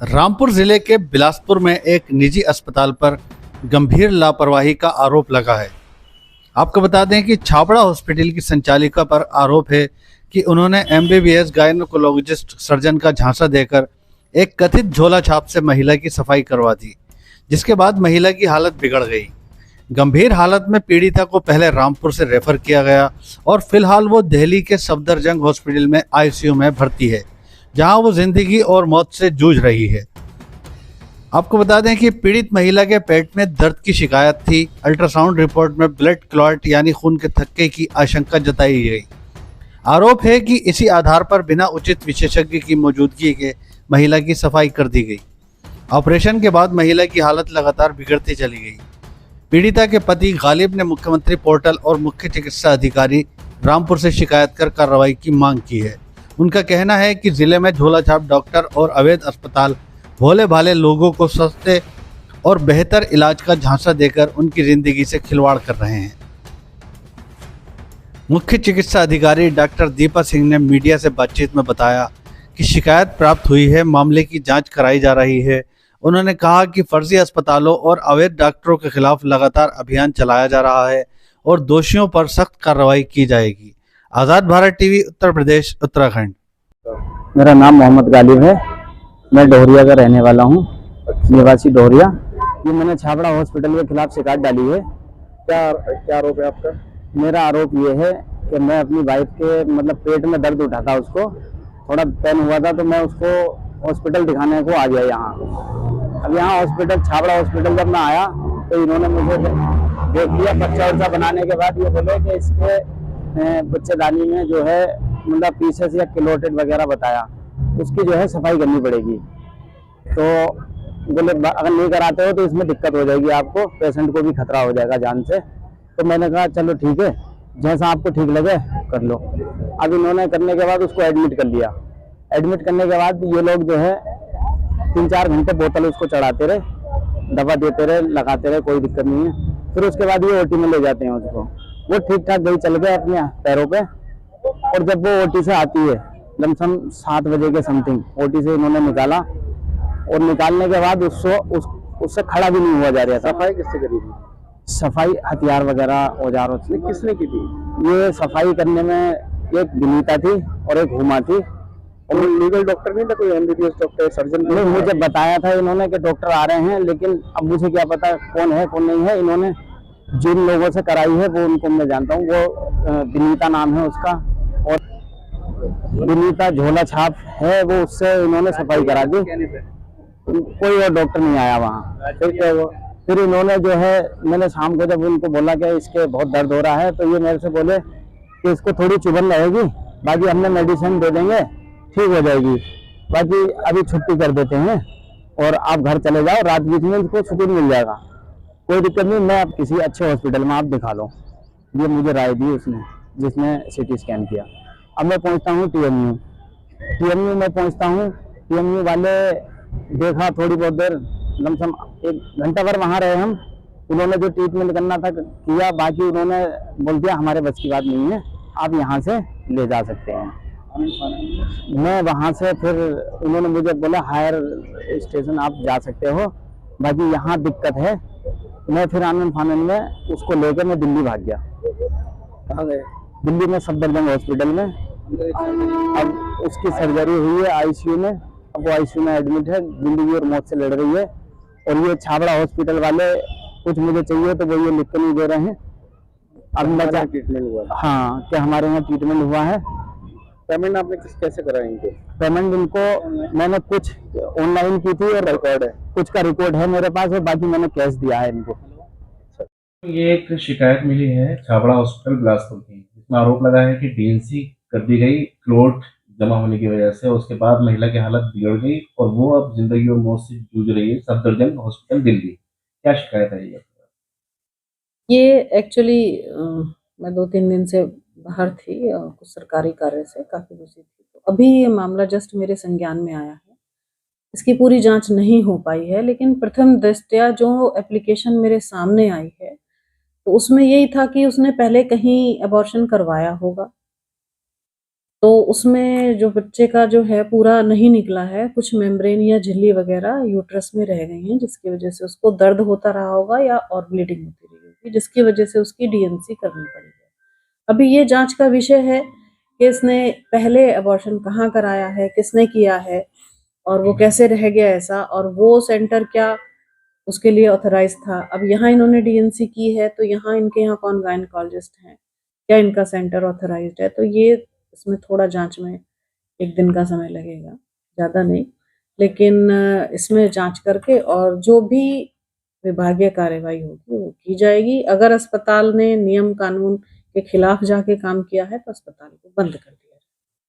रामपुर जिले के बिलासपुर में एक निजी अस्पताल पर गंभीर लापरवाही का आरोप लगा है। आपको बता दें कि छाबड़ा हॉस्पिटल की संचालिका पर आरोप है कि उन्होंने एमबीबीएस गायनोकोलॉजिस्ट सर्जन का झांसा देकर एक कथित झोला छाप से महिला की सफाई करवा दी, जिसके बाद महिला की हालत बिगड़ गई। गंभीर हालत में पीड़िता को पहले रामपुर से रेफर किया गया और फिलहाल वो दिल्ली के सफदरजंग हॉस्पिटल में आईसीयू में भर्ती है, जहां वो जिंदगी और मौत से जूझ रही है। आपको बता दें कि पीड़ित महिला के पेट में दर्द की शिकायत थी। अल्ट्रासाउंड रिपोर्ट में ब्लड क्लॉट यानी खून के थक्के की आशंका जताई गई। आरोप है कि इसी आधार पर बिना उचित विशेषज्ञ की मौजूदगी के महिला की सफाई कर दी गई। ऑपरेशन के बाद महिला की हालत लगातार बिगड़ती चली गई। पीड़िता के पति गालिब ने मुख्यमंत्री पोर्टल और मुख्य चिकित्सा अधिकारी रामपुर से शिकायत कर कार्रवाई की मांग की है। उनका कहना है कि जिले में झोला छाप डॉक्टर और अवैध अस्पताल भोले भाले लोगों को सस्ते और बेहतर इलाज का झांसा देकर उनकी जिंदगी से खिलवाड़ कर रहे हैं। मुख्य चिकित्सा अधिकारी डॉक्टर दीपा सिंह ने मीडिया से बातचीत में बताया कि शिकायत प्राप्त हुई है, मामले की जांच कराई जा रही है। उन्होंने कहा कि फर्जी अस्पतालों और अवैध डॉक्टरों के खिलाफ लगातार अभियान चलाया जा रहा है और दोषियों पर सख्त कार्रवाई की जाएगी। आज़ाद भारत टीवी, उत्तर प्रदेश, उत्तराखंड। मेरा नाम मोहम्मद गालिब है। मैं डोहरिया का रहने वाला हूँ, निवासी डोहरिया। ये मैंने छाबड़ा हॉस्पिटल के खिलाफ शिकायत डाली है। क्या आरोप है आपका? मेरा आरोप ये है कि मैं अपनी वाइफ के पेट में दर्द उठा था, उसको थोड़ा पेन हुआ था, तो मैं उसको हॉस्पिटल दिखाने को आ गया यहाँ। अब यहाँ हॉस्पिटल, छाबड़ा हॉस्पिटल जब मैं आया तो इन्होंने मुझे देख लिया। पर्चा वर्चा बनाने के बाद ये बोले कि इसके बच्चेदानी में जो है पीसेस या किलोटेड वगैरह बताया, उसकी जो है सफाई करनी पड़ेगी। तो बोले अगर नहीं कराते हो तो इसमें दिक्कत हो जाएगी, आपको पेशेंट को भी खतरा हो जाएगा जान से। तो मैंने कहा चलो ठीक है, जैसा आपको ठीक लगे कर लो। अब इन्होंने करने के बाद उसको एडमिट कर लिया। एडमिट करने के बाद ये लोग जो है 3-4 घंटे बोतल उसको चढ़ाते रहे, दवा देते रहे, लगाते रहे, कोई दिक्कत नहीं है। फिर उसके बाद ये ओटी में ले जाते हैं उसको। वो ठीक ठाक गई, चल गए अपने पैरों पे। और जब वो ओटी से आती है लमसम 7 बजे के समथिंग, ओटी से इन्होंने निकाला और निकालने के बाद उससे खड़ा भी नहीं हुआ जा रहा था। सफाई किससे करी थी? सफाई हथियार वगैरह औजारों से। किसने की थी? ये सफाई करने में एक विनीता थी और एक हुमा थी। और लीगल डॉक्टर नहीं था कोई? एमबीबीएस डॉक्टर, सर्जन नहीं, मुझे बताया था इन्होंने कि डॉक्टर आ रहे हैं, लेकिन अब मुझे क्या पता कौन है कौन नहीं है। इन्होंने जिन लोगों से कराई है वो उनको मैं जानता हूँ। वो विनीता नाम है उसका, और विनीता झोला छाप है वो, उससे इन्होंने सफाई करा दी। कोई और डॉक्टर नहीं आया वहाँ। फिर क्या हुआ? फिर इन्होंने जो है, मैंने शाम को जब उनको बोला कि इसके बहुत दर्द हो रहा है, तो ये मेरे से बोले कि इसको थोड़ी चुभन रहेगी, बाकी हमने मेडिसिन दे देंगे, ठीक हो जाएगी, बाकी अभी छुट्टी कर देते हैं और आप घर चले जाओ, रात बीच में इसको सुकून मिल जाएगा, कोई दिक्कत नहीं, मैं आप किसी अच्छे हॉस्पिटल में आप दिखा लो। ये मुझे राय दी उसने, जिसने सीटी स्कैन किया। अब मैं पहुंचता हूँ टीएमयू में पहुंचता हूँ। टीएमयू वाले देखा थोड़ी बहुत देर, लमसम 1 घंटा भर वहाँ रहे हम। उन्होंने जो ट्रीटमेंट करना था किया, बाकी उन्होंने बोल दिया हमारे बस की बात नहीं है, आप यहाँ से ले जा सकते हैं। मैं वहाँ से फिर उन्होंने मुझे बोला हायर स्टेशन आप जा सकते हो, बाकी यहाँ दिक्कत है। मैं फिर आनंद फानंद में उसको लेकर मैं दिल्ली भाग गया। कहाँ गए? दिल्ली में सफदरजंग हॉस्पिटल में। अब उसकी सर्जरी हुई है आईसीयू में। अब वो आईसीयू में एडमिट है, जिंदगी और मौत से लड़ रही है। और ये छाबड़ा हॉस्पिटल वाले कुछ मुझे चाहिए तो वो ये लिख के नहीं दे रहे हैं। अब मैं ट्रीटमेंट हुआ? हाँ, कि हमारे यहाँ ट्रीटमेंट हुआ है। पेमेंट आपने कैसे करा इनको? पेमेंट इनको मैंने कुछ ऑनलाइन की थी और रिकॉर्ड है, कुछ का रिकॉर्ड है मेरे पास, और बाकी मैंने कैश दिया है इनको। ये एक शिकायत मिली है छाबड़ा हॉस्पिटल बिलासपुर की, जिसमें आरोप लगा है कि डीएनसी कर दी गई क्लोट जमा होने की वजह से। उसके बाद महिला की हालत बिगड़ गई और वो अब जिंदगी और मौत से जूझ रही है, सफदरजंग हॉस्पिटल दिल्ली। क्या शिकायत है ये एक्चुअली मैं 2-3 दिन से बाहर थी, कुछ सरकारी कार्य से काफ़ी बिजी थी, तो अभी ये मामला जस्ट मेरे संज्ञान में आया है। इसकी पूरी जांच नहीं हो पाई है, लेकिन प्रथम दृष्टया जो एप्लीकेशन मेरे सामने आई है, तो उसमें यही था कि उसने पहले कहीं अबॉर्शन करवाया होगा तो उसमें जो बच्चे का जो है पूरा नहीं निकला है, कुछ मेम्ब्रेन या झिल्ली वगैरह यूट्रस में रह गई हैं, जिसकी वजह से उसको दर्द होता रहा होगा या और ब्लीडिंग होती रही होगी, जिसकी वजह से उसकी डीएनसी करनी पड़ी है। अभी ये जांच का विषय है कि इसने पहले अबॉर्शन कहाँ कराया है, किसने किया है और वो कैसे रह गया ऐसा, और वो सेंटर क्या उसके लिए ऑथराइज था। अब यहाँ इन्होंने डीएनसी की है तो यहाँ इनके यहाँ कौन गायनेकोलॉजिस्ट हैं, क्या इनका सेंटर ऑथराइज्ड है, तो ये इसमें थोड़ा जांच में 1 दिन का समय लगेगा, ज़्यादा नहीं। लेकिन इसमें जांच करके और जो भी विभागीय कार्रवाई होगी वो की जाएगी। अगर अस्पताल ने नियम कानून के खिलाफ जाके काम किया है तो अस्पताल को बंद कर दिया